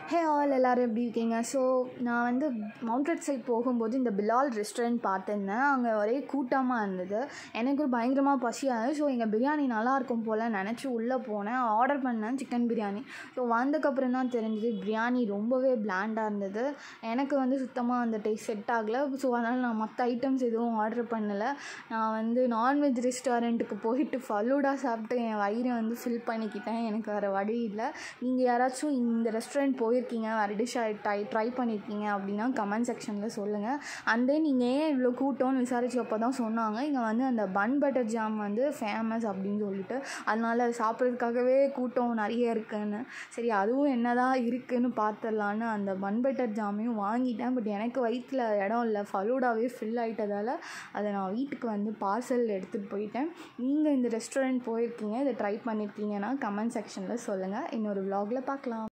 Hey all எல்லோரும் எப்படி இருக்கீங்க? ஸோ நான் வந்து மவுண்ட்ரோட் சைட் போகும்போது இந்த பிலால் ரெஸ்டாரண்ட் பார்த்துருந்தேன். அங்கே ஒரே கூட்டமாக இருந்தது. எனக்கு பயங்கரமாக பசியாகுது. ஸோ எங்கள் பிரியாணி நல்லாயிருக்கும் போல் நினச்சி உள்ளே போனேன். ஆர்டர் பண்ணேன் சிக்கன் பிரியாணி. ஸோ வந்ததுக்கப்புறம் தான் தெரிஞ்சுது பிரியாணி ரொம்பவே பிளாண்டாக இருந்தது. எனக்கு வந்து சுத்தமாக அந்த டேஸ்ட் செட் ஆகலை. ஸோ அதனால் நான் மற்ற ஐட்டம்ஸ் எதுவும் ஆர்டர் பண்ணலை. நான் வந்து நான்வெஜ் ரெஸ்டாரண்ட்டுக்கு போயிட்டு ஃபலூடா சாப்பிட்டு என் வயிறை வந்து ஃபில் பண்ணிக்கிட்டேன். எனக்கு வேறு வழி இல்லை. நீங்கள் யாராச்சும் இந்த ரெஸ்டாரண்ட் போயிருக்கீங்க, வேறு டிஷ் ட்ரை பண்ணியிருக்கீங்க அப்படின்னா கமெண்ட் செக்ஷனில் சொல்லுங்கள். அண்ட் தென் நீங்கள் ஏன் இவ்வளோ கூட்டம்னு விசாரிச்சப்போ தான் சொன்னாங்க, இங்கே வந்து அந்த பன் பட்டர் ஜாம் வந்து ஃபேமஸ் அப்படின்னு சொல்லிட்டு, அதனால் சாப்பிட்றதுக்காகவே கூட்டம் நிறைய இருக்குதுன்னு. சரி அதுவும் என்ன தான் இருக்குதுன்னு பார்த்துடலான்னு அந்த பன் பட்டர் ஜாமையும் வாங்கிட்டேன். பட் எனக்கு வயிற்றில் இடம் இல்லை, ஃபலூடாவே ஃபில் ஆகிட்டதால் அதை நான் வீட்டுக்கு வந்து பார்சல் எடுத்துகிட்டு போயிட்டேன். நீங்கள் இந்த ரெஸ்டாரண்ட் போயிருக்கீங்க, இதை ட்ரை பண்ணியிருக்கீங்கன்னா கமெண்ட் செக்ஷனில் சொல்லுங்கள். இன்னொரு vlogல பார்க்கலாம்.